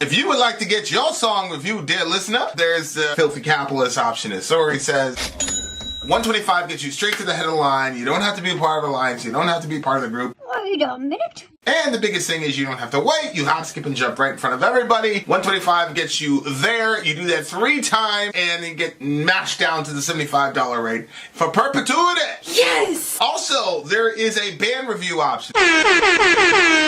If you would like to get your song reviewed, dear listener, there's the filthy capitalist option. As Sori says, $125 gets you straight to the head of the line. You don't have to be a part of the alliance. You don't have to be part of the group. Wait a minute. And the biggest thing is you don't have to wait. You hop, skip, and jump right in front of everybody. $125 gets you there. You do that 3 times, and then get mashed down to the $75 rate for perpetuity. Yes! Also, there is a band review option.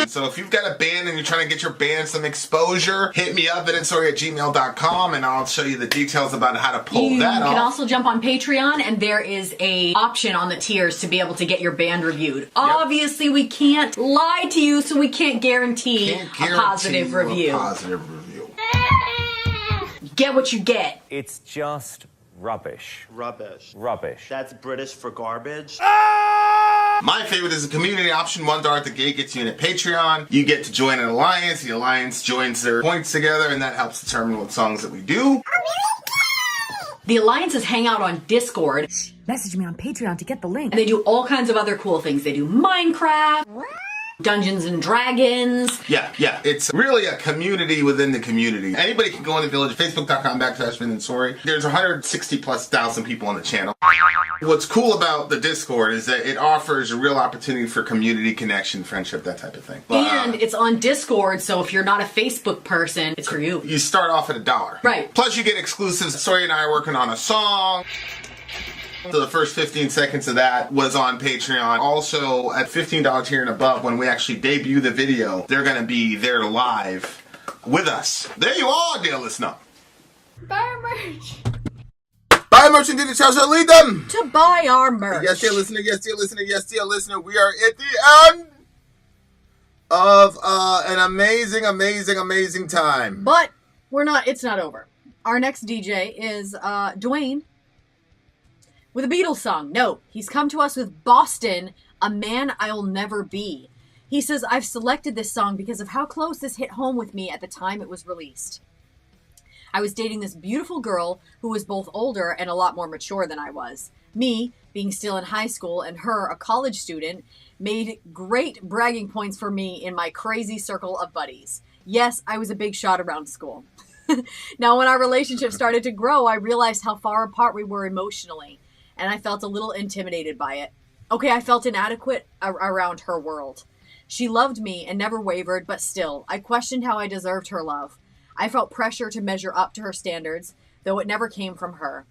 So if you've got a band and you're trying to get your band some exposure, hit me up at insori@gmail.com, and I'll show you the details about how to pull that off. You can also jump on Patreon, and there is a option on the tiers to be able to get your band reviewed. Yep. Obviously, we can't lie to you, so we can't guarantee a positive review. Get what you get. It's just rubbish. Rubbish. Rubbish. That's British for garbage. My favorite is the community option. $1 at the gate gets you in a Patreon. You get to join an alliance. The alliance joins their points together, and that helps determine what songs that we do. The alliances hang out on Discord. Message me on Patreon to get the link. And they do all kinds of other cool things. They do Minecraft, Dungeons and Dragons. Yeah. It's really a community within the community. Anybody can go in the village, facebook.com/VillageXchange. There's 160,000+ people on the channel. What's cool about the Discord is that it offers a real opportunity for community connection, friendship, that type of thing. And it's on Discord, so if you're not a Facebook person, it's for you. You start off at $1. Right. Plus you get exclusives. Sori and I are working on a song. So the first 15 seconds of that was on Patreon. Also, at $15 tier and above, when we actually debut the video, they're going to be there live with us. There you are, dear listener. Buy our merch. Buy merch and details shall lead them To buy our merch. Yes, dear listener. Yes, dear listener. Yes, dear listener. We are at the end of an amazing time. But it's not over. Our next DJ is Dwayne with a Beatles song. No, he's come to us with Boston, A Man I'll Never Be. He says, I've selected this song because of how close this hit home with me at the time it was released. I was dating this beautiful girl who was both older and a lot more mature than I was. Me, being still in high school, and her, a college student, made great bragging points for me in my crazy circle of buddies. Yes, I was a big shot around school. Now, when our relationship started to grow, I realized how far apart we were emotionally, and I felt a little intimidated by it. Okay, I felt inadequate around her world. She loved me and never wavered, but still, I questioned how I deserved her love. I felt pressure to measure up to her standards, though it never came from her.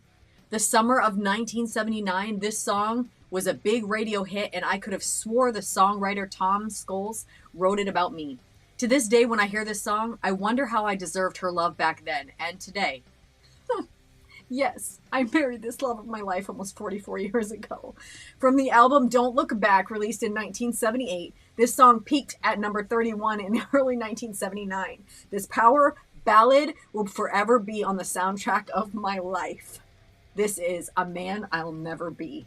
The summer of 1979, this song was a big radio hit, and I could have swore the songwriter Tom Scholes wrote it about me. To this day, when I hear this song, I wonder how I deserved her love back then and today. Yes, I married this love of my life almost 44 years ago. From the album Don't Look Back, released in 1978, this song peaked at number 31 in early 1979. This power ballad will forever be on the soundtrack of my life. This is A Man I'll Never Be.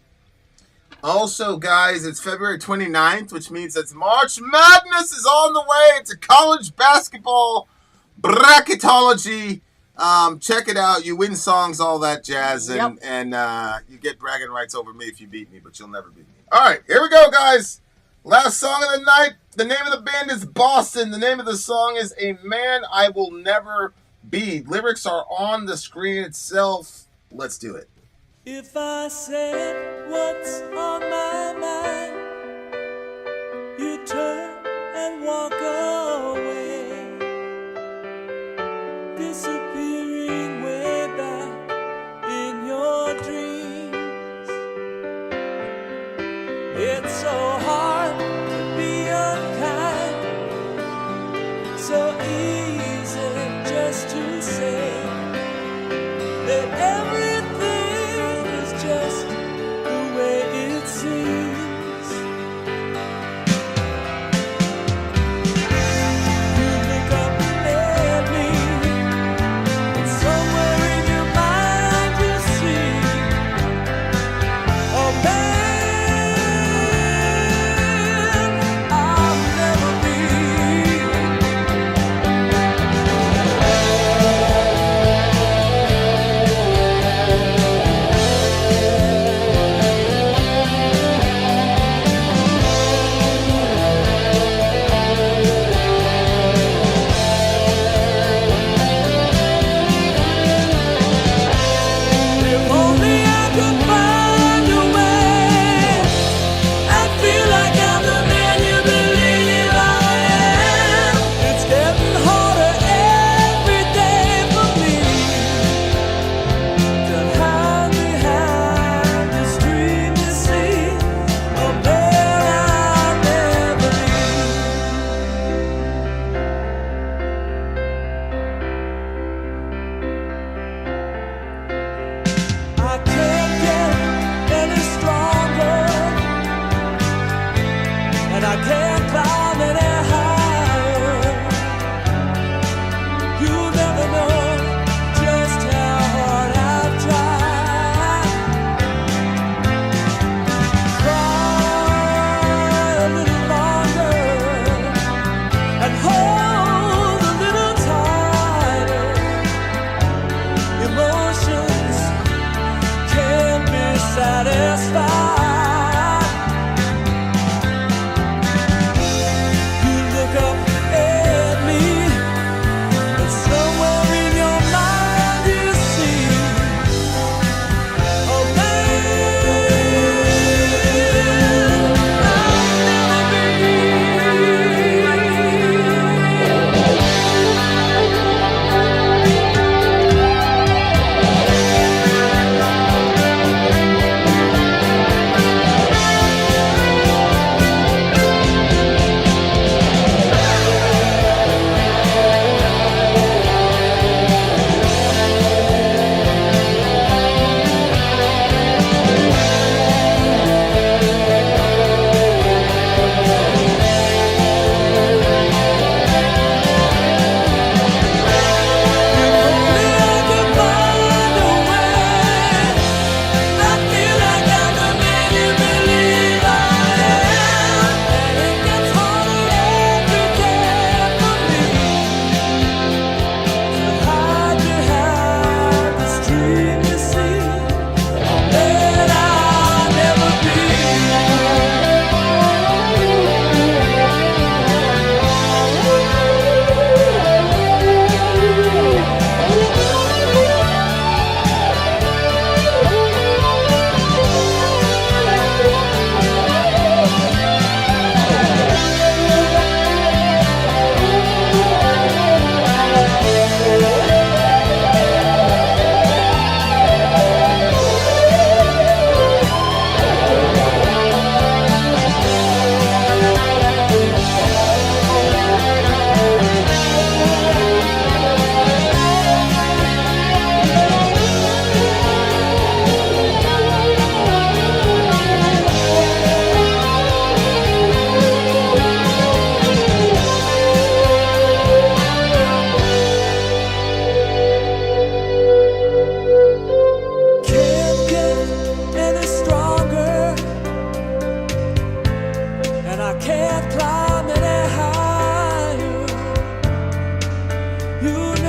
Also, guys, it's February 29th, which means that March Madness is on the way. It's a college basketball bracketology. Check it out. You win songs, all that jazz, and you get bragging rights over me if you beat me, but you'll never beat me. All right, here we go, guys. Last song of the night. The name of the band is Boston. The name of the song is A Man I Will Never Be. Lyrics are on the screen itself. Let's do it. If I said what's on my mind, you turn and walk away, disappearing way back in your dreams. It's so hard to be unkind, so easy just to say that everything just the way it seems. You look up at me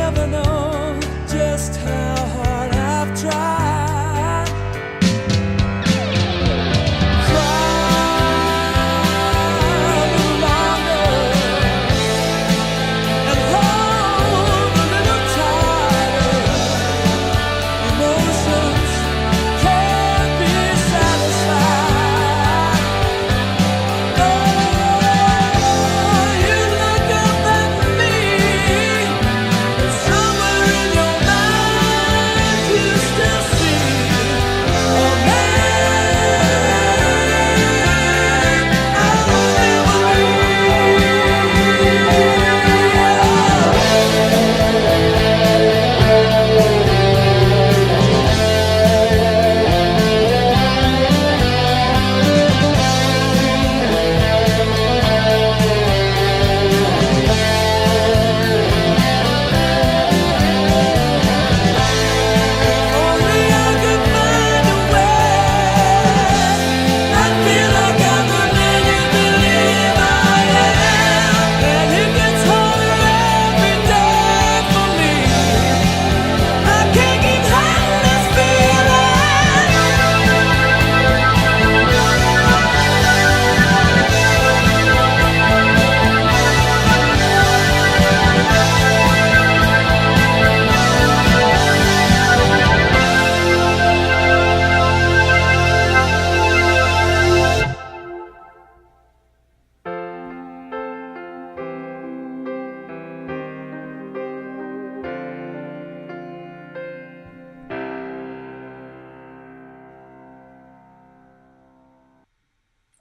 never know just how hard I've tried. Cry longer and hold a little tighter. Emotions can't be satisfied. Oh, you look up at me, and somewhere in your mind you still see a man I'll never only I could find a way. I feel like I'm the man you believe I am, and it gets harder every day for me. I can't keep hiding this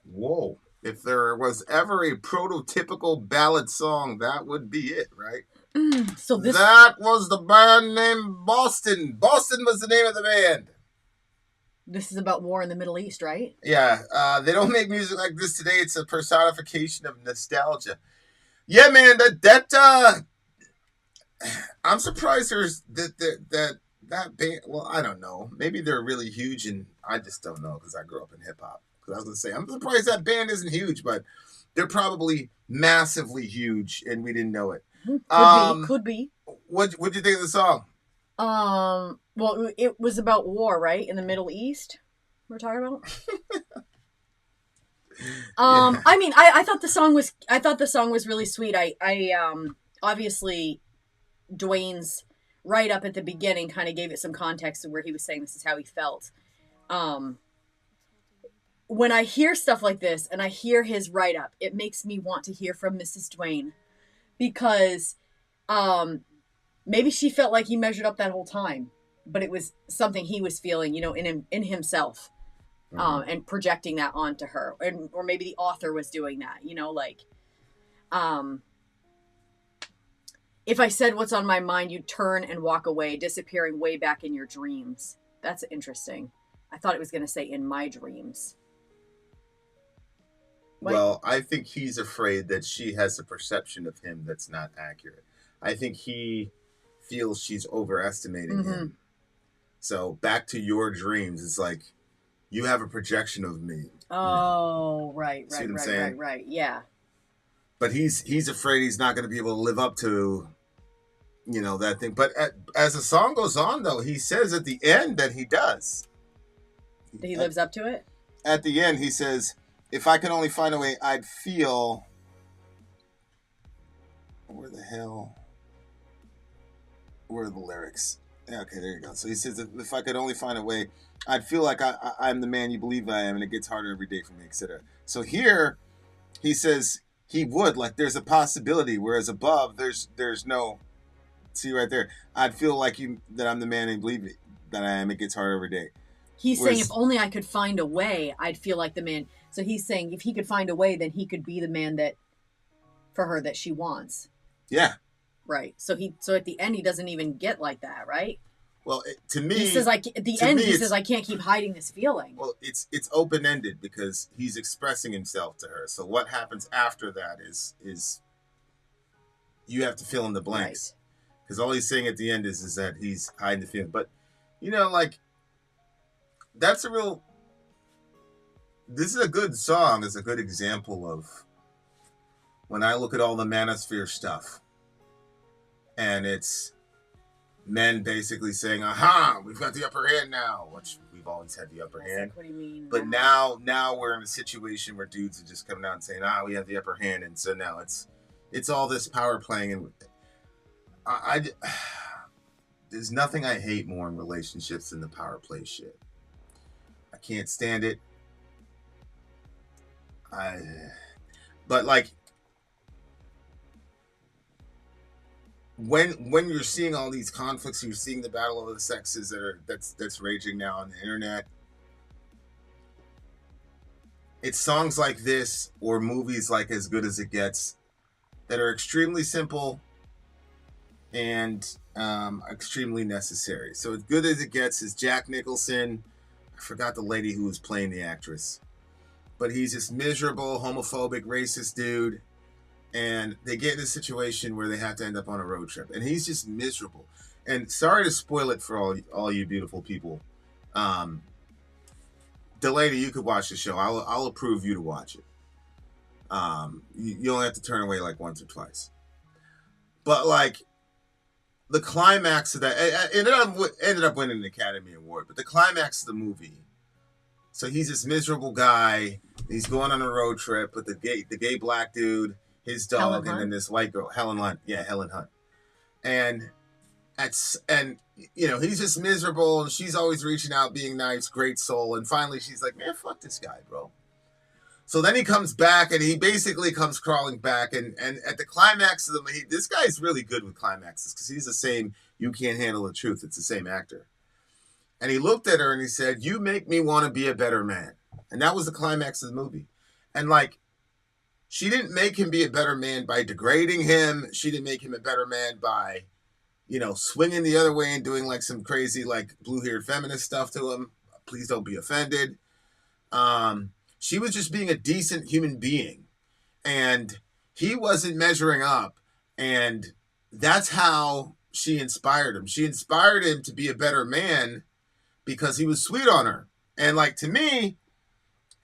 Whoa. If there was ever a prototypical ballad song, that would be it, right? So this That was the band named Boston. Boston was the name of the band. this is about war in the Middle East, right? Yeah, they don't make music like this today. It's a personification of nostalgia. Yeah, man, I'm surprised there's that band. Well, I don't know. Maybe they're really huge, and I just don't know because I grew up in hip hop. Because I was gonna say, I'm surprised that band isn't huge, but they're probably massively huge, and we didn't know it. Could be. What'd you think of the song? Well, it was about war, right? In the Middle East, we're talking about. Yeah. I mean, I thought the song was really sweet. I obviously Dwayne's right up at the beginning kind of gave it some context of where he was saying this is how he felt. When I hear stuff like this and I hear his write up, it makes me want to hear from Mrs. Dwayne, because maybe she felt like he measured up that whole time, but it was something he was feeling, in himself, and projecting that onto her, or maybe the author was doing that, if I said what's on my mind, you'd turn and walk away, disappearing way back in your dreams. That's interesting. I thought it was going to say in my dreams. What? Well, I think he's afraid that she has a perception of him that's not accurate. I think he feels she's overestimating him. So back to your dreams. It's like, you have a projection of me. Oh, right, See what I'm saying? right. Yeah. But he's afraid he's not going to be able to live up to, that thing. But as the song goes on, though, he says at the end that he does. That he lives up to it? At the end, he says, if I could only find a way, I'd feel... Where the hell... Where are the lyrics? Yeah, okay, there you go. So he says, if I could only find a way, I'd feel like I'm the man you believe I am, and it gets harder every day for me, etc. So here, he says he would, like, there's a possibility, whereas above, there's no... See right there. I'd feel like that I'm the man you believe that I am, it gets harder every day. He's saying, if only I could find a way, I'd feel like the man. So he's saying if he could find a way, then he could be the man for her that she wants. Yeah. Right. So at the end, he doesn't even get like that, right? Well, to me... He says, at the end, he says, I can't keep hiding this feeling. Well, it's open-ended because he's expressing himself to her. So what happens after that is you have to fill in the blanks. Because all he's saying at the end is that he's hiding the feeling. But, that's a real... This is a good song. It's a good example of when I look at all the manosphere stuff. And it's men basically saying, aha, we've got the upper hand now, which we've always had the upper hand. Like, what do you mean? But now we're in a situation where dudes are just coming out and saying, we have the upper hand. And so now it's all this power playing. And there's nothing I hate more in relationships than the power play shit. I can't stand it. But like, when you're seeing all these conflicts, you're seeing the battle of the sexes that's raging now on the internet. It's songs like this or movies like As Good as It Gets that are extremely simple and extremely necessary. So As Good as It Gets is Jack Nicholson. I forgot the lady who was playing the actress, but he's this miserable, homophobic, racist dude. And they get in a situation where they have to end up on a road trip. And he's just miserable. And sorry to spoil it for all you beautiful people. Delaney, you could watch the show. I'll approve you to watch it. You only have to turn away like once or twice. But like, the climax of that, it ended up winning an Academy Award. But the climax of the movie, so he's this miserable guy. He's going on a road trip with the gay black dude, his dog, and then this white girl, Helen Hunt. Yeah, Helen Hunt. And he's just miserable, and she's always reaching out, being nice, great soul. And finally she's like, man, fuck this guy, bro. So then he comes back, and he basically comes crawling back. And at the climax of the movie, this guy's really good with climaxes because he's the same You Can't Handle the Truth. It's the same actor. And he looked at her and he said, you make me want to be a better man. And that was the climax of the movie. And like, she didn't make him be a better man by degrading him. She didn't make him a better man by, swinging the other way and doing like some crazy, like blue-haired feminist stuff to him. Please don't be offended. She was just being a decent human being. And he wasn't measuring up. And that's how she inspired him. She inspired him to be a better man because he was sweet on her. And like, to me,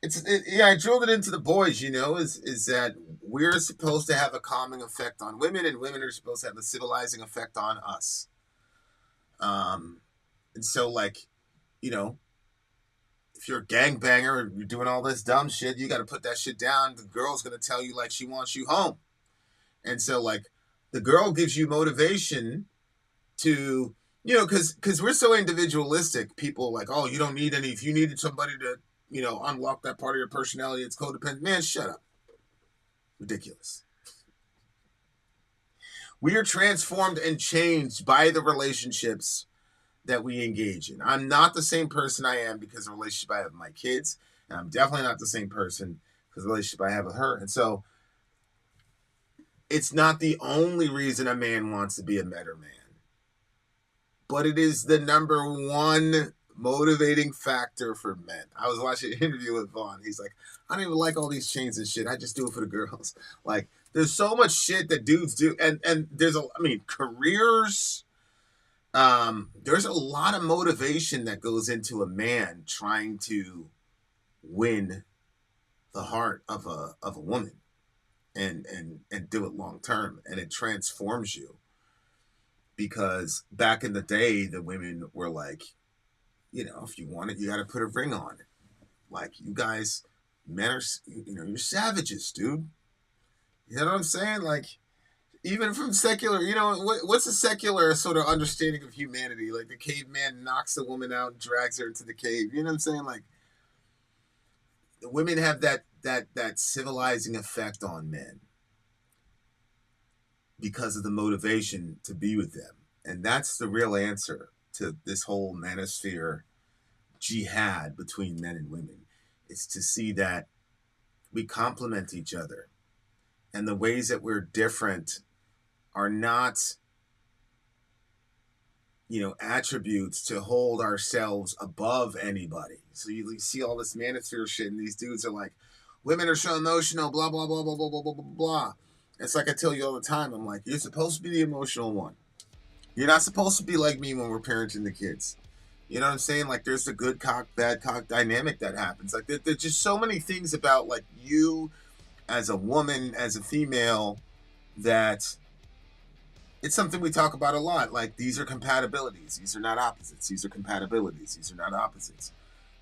I drilled it into the boys, is that we're supposed to have a calming effect on women, and women are supposed to have a civilizing effect on us. And so, like, if you're a gangbanger and you're doing all this dumb shit, you got to put that shit down. The girl's going to tell you, like, she wants you home. And so, like, the girl gives you motivation to, because we're so individualistic. People like, oh, you don't need any. If you needed somebody to, unlock that part of your personality, it's codependent. Man, shut up. Ridiculous. We are transformed and changed by the relationships that we engage in. I'm not the same person I am because of the relationship I have with my kids. And I'm definitely not the same person because of the relationship I have with her. And so it's not the only reason a man wants to be a better man. But it is the number one motivating factor for men. I was watching an interview with Vaughn. He's like, I don't even like all these chains and shit. I just do it for the girls. Like, there's so much shit that dudes do. And there's careers. There's a lot of motivation that goes into a man trying to win the heart of a woman and do it long term. And it transforms you. Because back in the day, the women were like, if you want it, you got to put a ring on it. Like, you guys, men are, you're savages, dude. You know what I'm saying? Like, even from secular, what's a secular sort of understanding of humanity? Like, the caveman knocks the woman out and drags her into the cave. You know what I'm saying? Like, the women have that civilizing effect on men because of the motivation to be with them. And that's the real answer to this whole manosphere jihad between men and women. It's to see that we complement each other. And the ways that we're different are not, attributes to hold ourselves above anybody. So you see all this manosphere shit, and these dudes are like, women are so emotional, blah, blah, blah, blah, blah, blah, blah, blah, blah. It's like I tell you all the time, I'm like, you're supposed to be the emotional one. You're not supposed to be like me when we're parenting the kids. You know what I'm saying? Like, there's the good cock, bad cock dynamic that happens. Like, there's just so many things about, like, you as a woman, as a female, that it's something we talk about a lot. Like, these are compatibilities. These are not opposites. These are compatibilities. These are not opposites.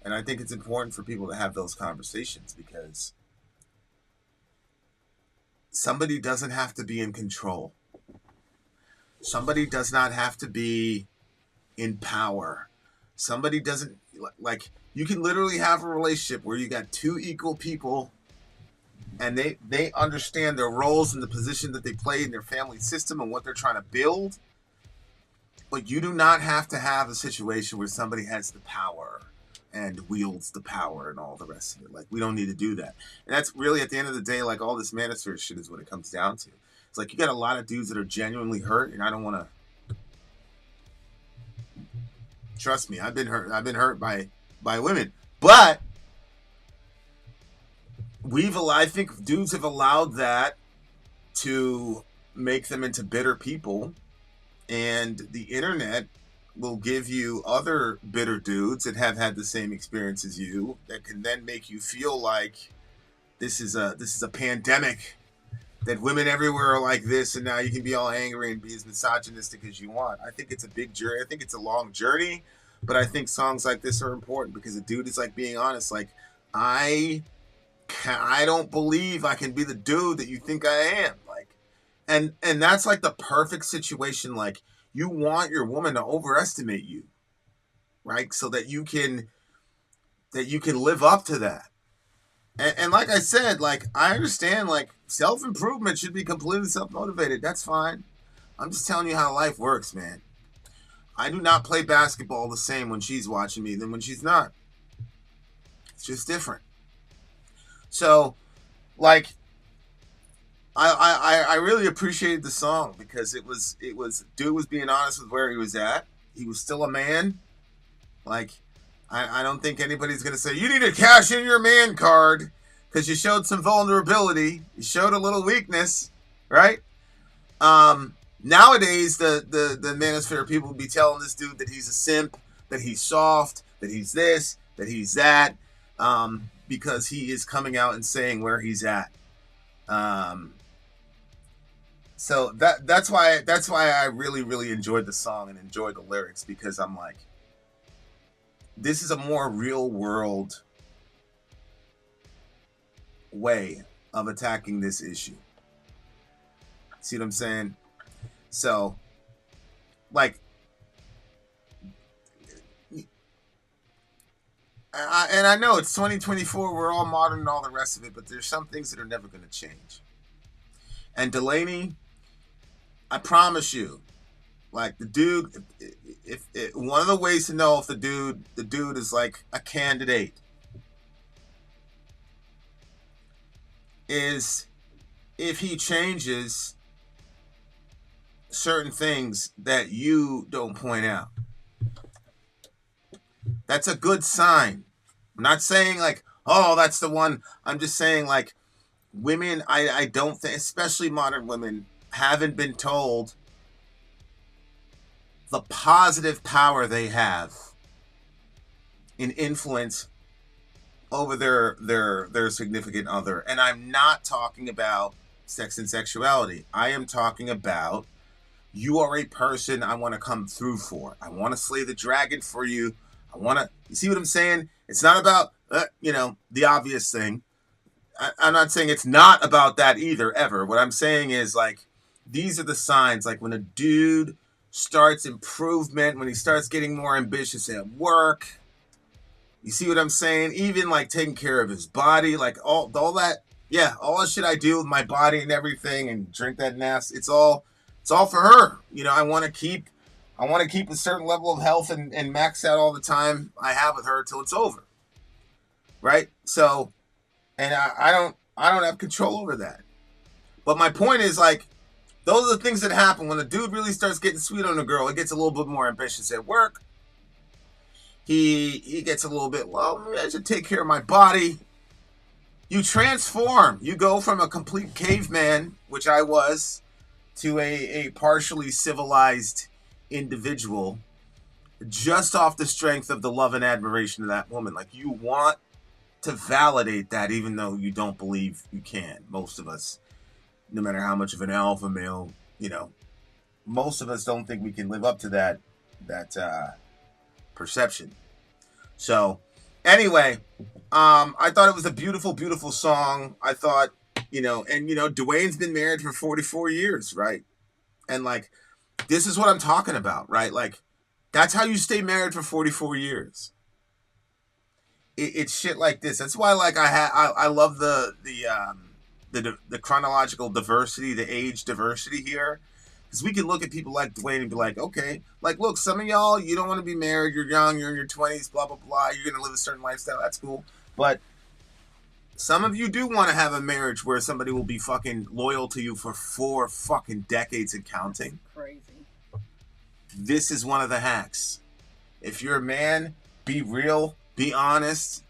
And I think it's important for people to have those conversations, because somebody doesn't have to be in control. Somebody does not have to be in power. Somebody doesn't, like, you can literally have a relationship where you got two equal people, and they understand their roles and the position that they play in their family system and what they're trying to build. But you do not have to have a situation where somebody has the power and wields the power and all the rest of it. Like, we don't need to do that. And that's really, at the end of the day, like, all this manosphere shit is what it comes down to. It's like, you got a lot of dudes that are genuinely hurt, and I don't want to. Trust me, I've been hurt by women. But I think dudes have allowed that to make them into bitter people, and the internet will give you other bitter dudes that have had the same experience as you, that can then make you feel like this is a pandemic, that women everywhere are like this, and now you can be all angry and be as misogynistic as you want. I think it's a big journey. I think it's a long journey, but I think songs like this are important, because a dude is like being honest. Like, I don't believe I can be the dude that you think I am. Like, and that's like the perfect situation. Like, you want your woman to overestimate you, right? So that you can live up to that. And like I said, like, I understand, like, self-improvement should be completely self-motivated. That's fine. I'm just telling you how life works, man. I do not play basketball the same when she's watching me than when she's not. It's just different. So, like, I really appreciated the song, because it was dude was being honest with where he was at. He was still a man. Like, I don't think anybody's gonna say you need to cash in your man card because you showed some vulnerability, you showed a little weakness, right? Nowadays the manosphere people would be telling this dude that he's a simp, that he's soft, that he's this, that he's that, because he is coming out and saying where he's at. So that's why I really, really enjoyed the song and enjoyed the lyrics, because I'm like, this is a more real world way of attacking this issue. See what I'm saying? So, like, I know it's 2024, we're all modern and all the rest of it, but there's some things that are never going to change. And Delaney, I promise you, like, the dude, if one of the ways to know if the dude is like a candidate is if he changes certain things that you don't point out. That's a good sign. I'm not saying like, oh, that's the one. I'm just saying, like, women, I don't think, especially modern women, haven't been told the positive power they have in influence over their significant other. And I'm not talking about sex and sexuality. I am talking about, you are a person I want to come through for. I want to slay the dragon for you. You see what I'm saying? It's not about, the obvious thing. I'm not saying it's not about that either, ever. What I'm saying is, like, these are the signs, like, when a dude starts improvement, when he starts getting more ambitious at work. You see what I'm saying? Even, like, taking care of his body, like, all that, all the shit I do with my body and everything, and drink that nass, it's all for her. I want to keep a certain level of health and max out all the time I have with her till it's over. Right? So, and I don't have control over that. But my point is, like, those are the things that happen when a dude really starts getting sweet on a girl. He gets a little bit more ambitious at work. He gets a little bit, well, maybe I should take care of my body. You transform. You go from a complete caveman, which I was, to a partially civilized individual, just off the strength of the love and admiration of that woman. Like, you want to validate that, even though you don't believe you can. Most of us, no matter how much of an alpha male, most of us don't think we can live up to that perception. So anyway, I thought it was a beautiful, beautiful song. I thought, Dwayne's been married for 44 years, right? And like, this is what I'm talking about, right? Like, that's how you stay married for 44 years. It's shit like this. That's why, like, I love the chronological diversity, the age diversity here. Because we can look at people like Dwayne and be like, okay, like, look, some of y'all, you don't want to be married. You're young. You're in your 20s, blah, blah, blah. You're going to live a certain lifestyle. That's cool. But some of you do want to have a marriage where somebody will be fucking loyal to you for 4 fucking decades and counting. Crazy. This is one of the hacks. If you're a man, be real, be honest,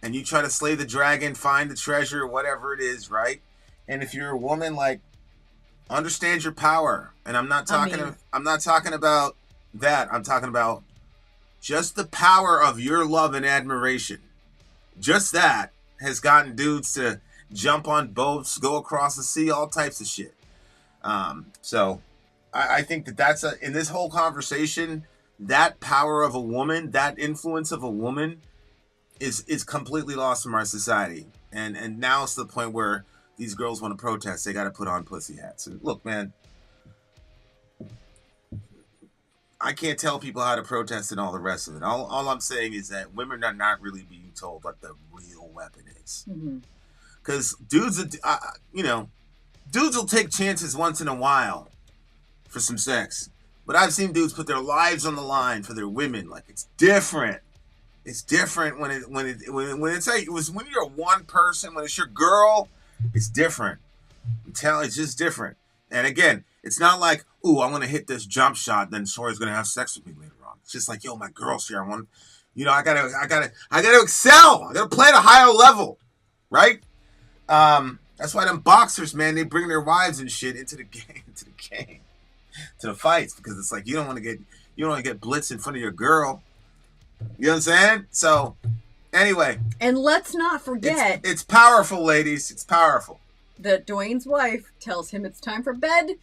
and you try to slay the dragon, find the treasure, whatever it is, right? And if you're a woman, like, understand your power. And I'm not talking about that. I'm talking about just the power of your love and admiration. Just that has gotten dudes to jump on boats, go across the sea, all types of shit. So I think that's in this whole conversation, that power of a woman, that influence of a woman is completely lost from our society. And now it's the point where these girls want to protest. They got to put on pussy hats. And look, man, I can't tell people how to protest and all the rest of it. All I'm saying is that women are not really being told what the real weapon is. Because dudes will take chances once in a while for some sex. But I've seen dudes put their lives on the line for their women. Like, it's different. It's different when you're one person, when it's your girl, it's different. It's just different. And again, it's not like, ooh, I'm gonna hit this jump shot, then Sori's gonna have sex with me later on. It's just like, yo, my girl's here. I gotta excel. I gotta play at a higher level, right? That's why them boxers, man, they bring their wives and shit into the game, to the fights, because it's like you don't want to get blitzed in front of your girl. You know what I'm saying? So, anyway. And let's not forget, it's powerful, ladies. It's powerful. That Dwayne's wife tells him it's time for bed,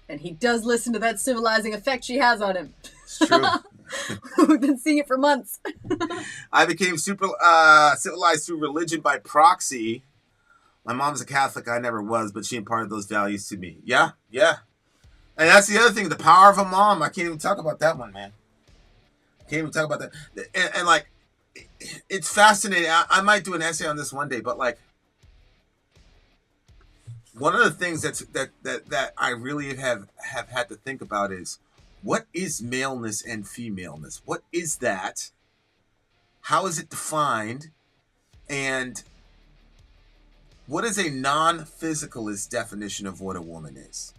and he does listen to that civilizing effect she has on him. It's true. We've been seeing it for months. I became super civilized through religion by proxy. My mom's a Catholic. I never was, but she imparted those values to me. Yeah. And that's the other thing, the power of a mom. I can't even talk about that one, man. I can't even talk about that. And like, it's fascinating. I might do an essay on this one day, but like, one of the things that I really have had to think about is, what is maleness and femaleness? What is that? How is it defined? And what is a non-physicalist definition of what a woman is?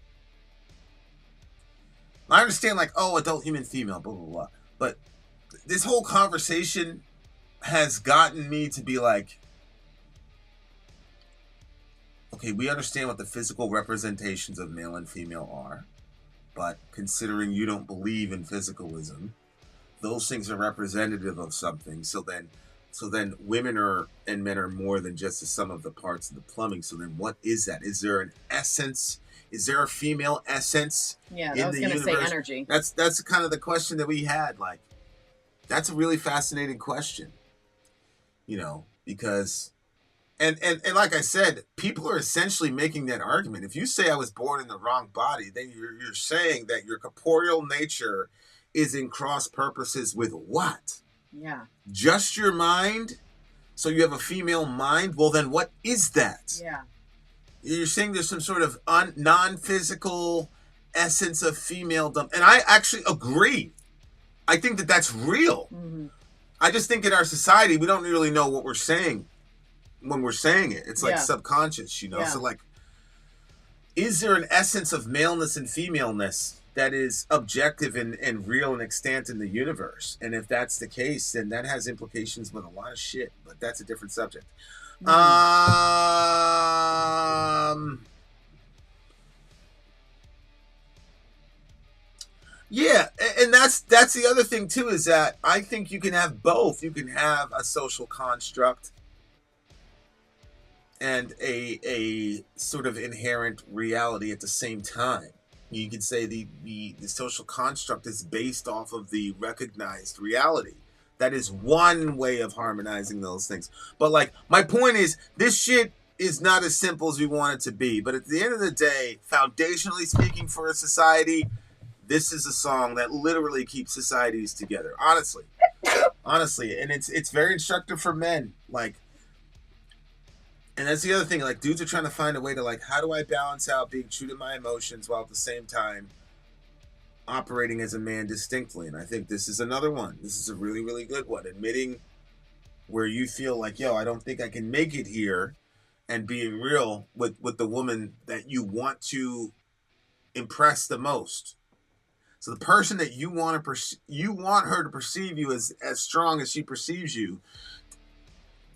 I understand, like, oh, adult human female, blah, blah, blah. But this whole conversation has gotten me to be like, okay, we understand what the physical representations of male and female are, but considering you don't believe in physicalism, those things are representative of something. So then women and men are more than just the sum of the parts of the plumbing. So then what is that? Is there an essence? Is there a female essence in the universe? Yeah, I was going to say energy. That's kind of the question that we had. Like, that's a really fascinating question, because, and like I said, people are essentially making that argument. If you say I was born in the wrong body, then you're saying that your corporeal nature is in cross purposes with what? Yeah. Just your mind? So you have a female mind? Well, then what is that? Yeah. You're saying there's some sort of non-physical essence of femaledom. And I actually agree. I think that that's real. Mm-hmm. I just think in our society, we don't really know what we're saying when we're saying it. It's like subconscious, Yeah. So like, is there an essence of maleness and femaleness that is objective and real and extant in the universe? And if that's the case, then that has implications with a lot of shit. But that's a different subject. Yeah, and that's the other thing too, is that I think you can have both. You can have a social construct and a sort of inherent reality at the same time. you could say the social construct is based off of the recognized reality. That is one way of harmonizing those things. But like, my point is, this shit is not as simple as we want it to be. But at the end of the day, foundationally speaking, for a society, this is a song that literally keeps societies together. Honestly, and it's very instructive for men. Like, and that's the other thing. Like, dudes are trying to find a way to, like, how do I balance out being true to my emotions while at the same time operating as a man distinctly? And I think this is another one. This is a really, really good one. Admitting where you feel like, yo, I don't think I can make it here, and being real with the woman that you want to impress the most. So the person that you want her to perceive you as strong as she perceives you,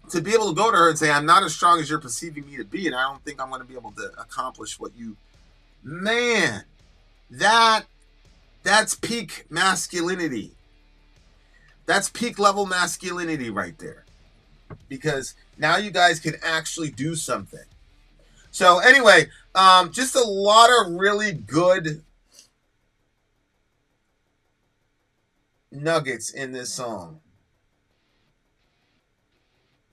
to be able to go to her and say, I'm not as strong as you're perceiving me to be, and I don't think I'm going to be able to accomplish what you... Man, that's peak masculinity. That's peak level masculinity right there. Because now you guys can actually do something. So anyway, just a lot of really good nuggets in this song.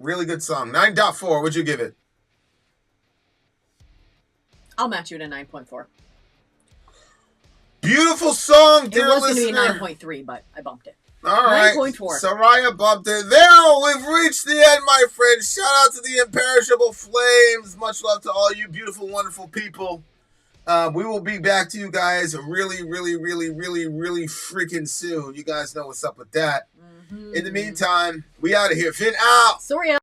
Really good song. 9.4. What'd you give it? I'll match you at a 9.4. Beautiful song, dear It was listener. going to be 9.3, but I bumped it. All right. 9.4. Soraya bumped it. There, we've reached the end, my friend. Shout out to the Imperishable Flames. Much love to all you beautiful, wonderful people. We will be back to you guys really, really, really, really, really freaking soon. You guys know what's up with that. In the meantime, we out of here. Finn out. Sorry.